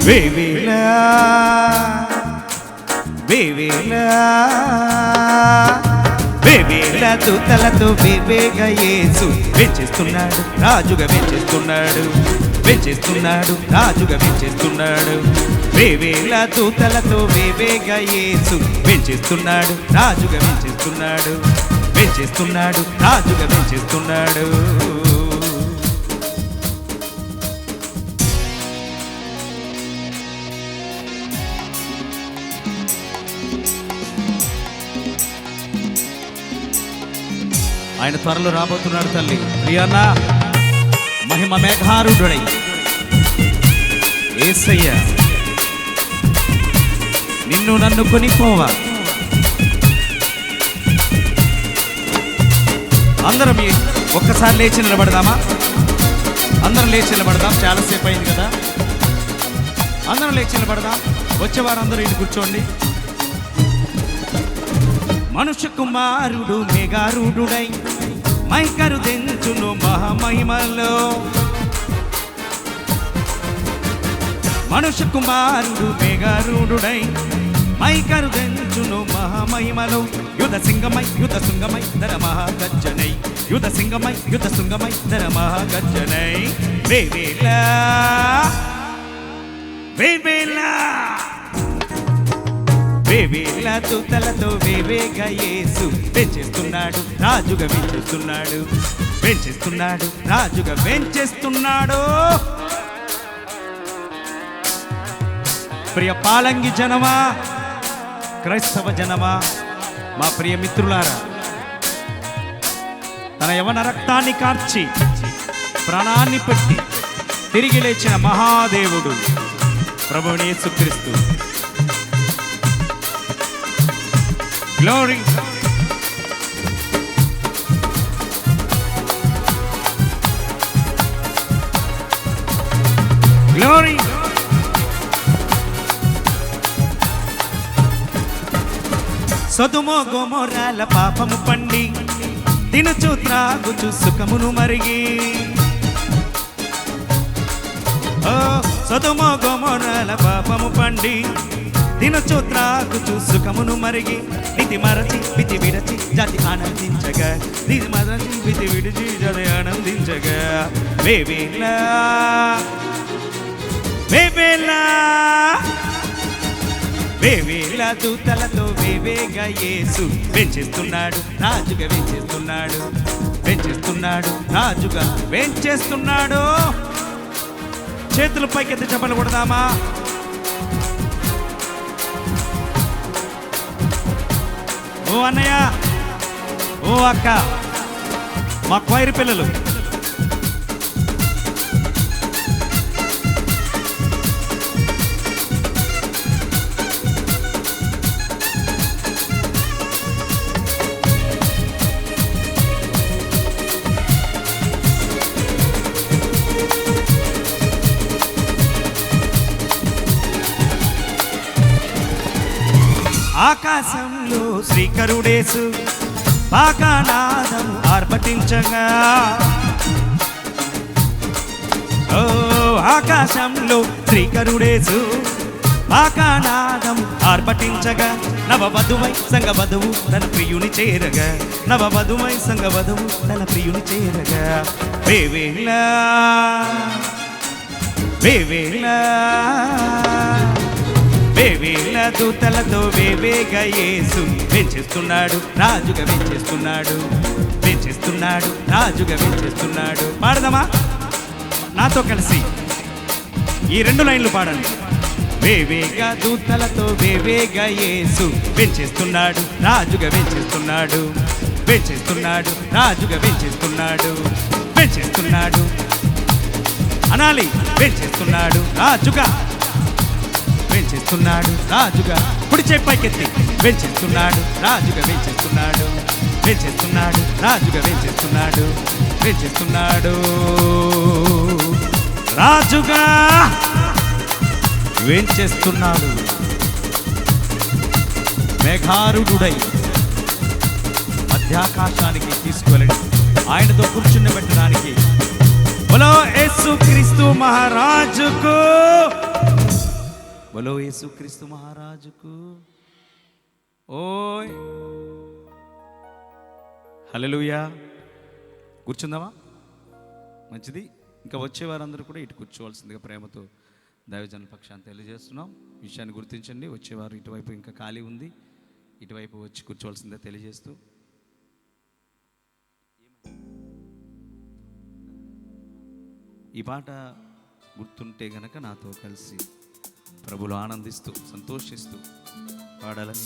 వేవేల వేవేల వేవేల దూతలతో వివేగా యేసు వెంచేస్తున్నాడు, రాజుగా వెంచేస్తున్నాడు, వెంచేస్తున్నాడు, రాజుగా వెంచేస్తున్నాడు. వేవేల దూతలతో వివేగా యేసు వెంచేస్తున్నాడు, రాజుగా వెంచేస్తున్నాడు, వెంచేస్తున్నాడు, రాజుగా వెంచేస్తున్నాడు. ఆయన త్వరలో రాబోతున్నాడు తల్లి. ప్రియన్న మహిమ మేఘారుడై యేసయ్య నిన్ను నన్ను కొనిపోవా. అందరం ఒక్కసారి లేచి నిలబడదామా? అందరం లేచి నిలబడదాం. చాలాసేపు అయింది కదా, అందరం లేచి నిలబడదాం. వచ్చేవారందరూ ఇంటి కూర్చోండి. మనుష్య కుమారుడు మేఘారుడై మైకరు తెంచును మహామహిమలో. మనుష్య కుమారుడు మేఘారుడై మైకరు తెంచును మహామహిమలో. యుధ సింగమై యుధ శృంగమై ధర మహాగర్జనై, యుధ సింగమై యుధ శృంగమై ధర మహాగర్జనై. వేవేల వేవేల వేవేల దూతలతో వివేగా యేసు వెంచేస్తున్నాడు, రాజుగా వెంచేస్తున్నాడు, వెంచేస్తున్నాడు, రాజుగా వెంచేస్తున్నాడు. ప్రియ పాలంగి జనమా, క్రైస్తవ జనమా, మా ప్రియ మిత్రులారా, తన యవన రక్తాన్ని కార్చి ప్రాణాన్ని పెట్టి తిరిగి లేచిన మహాదేవుడు ప్రభువైన యేసుక్రీస్తు. Glory. Glory. సొదొమ గొమొర్రాల పాపము పండి తినుచు త్రాగుచు సుఖమును మరిగి. ఓ సొదొమ గొమొర్రాల పాపము పండి తినుచు త్రాగుచు సుఖమును మరిగి. నిధి మరచి విధి విడచి జాతి ఆనందించగా, నిధి మరచి విధి విడిచి జాతి ఆనందించగా. వేవేల వేవేల వేవేల దూతలతో వివేగా యేసు వెంచేస్తున్నాడు, రాజుగా వెంచేస్తున్నాడు, వెంచేస్తున్నాడు, రాజుగా వెంచేస్తున్నాడు. చేతులు పైకెత్తి చప్పట్లు కొడదామా? ఓ అన్నయ్య, ఓ అక్క, మా క్వైర్ పిల్లలు, ఆకాశంలో శ్రీకరుడేసు పాకానాదము ఆర్భటించగా. ఓ ఆకాశంలో శ్రీకరుడేసు పాకానాదము ఆర్భటించగా. నవవధువై సంగవధువు తన ప్రియుని చేరగా, నవవధువై సంగవధువు తన ప్రియుని చేరగా. వేవేల వేవేల వేవేల దూతలతో వివేగా యేసు వెంచేస్తున్నాడు, రాజుగా వెంచేస్తున్నాడు, వెంచేస్తున్నాడు, రాజుగా వెంచేస్తున్నాడు. పాడదామా నాతో కలిసి? ఈ 2 లైన్లు పాడండి. వేవేగా దూతలతో వివేగా యేసు వెంచేస్తున్నాడు, రాజుగా వెంచేస్తున్నాడు, వెంచేస్తున్నాడు, రాజుగా వెంచేస్తున్నాడు, వెంచేస్తున్నాడు అనాలి. వెంచేస్తున్నాడు, రాజుగా వెంచేస్తున్నాడు, రాజుగా. కుడి చేయి పైకెత్తి. వెంచేస్తున్నాడు, రాజుగా వెంచేస్తున్నాడు, వెంచేస్తున్నాడు, రాజుగా వెంచేస్తున్నాడు, వెంచేస్తున్నాడు, రాజుగా వెంచేస్తున్నాడు. మేఘారుడై మధ్యాకాశానికి తీసుకువెళ్ళండి, ఆయనతో కూర్చుని పెట్టడానికి. బోలో యేసుక్రీస్తు మహారాజుకు బలో యేసుక్రీస్తు మహారాజుకు. ఓయ్ హల్లెలూయా. కూర్చుందామా? మంచిది. ఇంకా వచ్చే వారందరూ కూడా ఇటు కూర్చోవలసిందిగా ప్రేమతో దైవజనుల పక్షాన్ని తెలియజేస్తున్నాం. విషయాన్ని గుర్తించండి. వచ్చేవారు ఇటువైపు ఇంకా ఖాళీ ఉంది, ఇటువైపు వచ్చి కూర్చోవలసిందే తెలియజేస్తూ, ఈ పాట గుర్తుంటే గనక నాతో కలిసి ప్రభువులో ఆనందిస్తూ సంతోషిస్తూ పాడాలని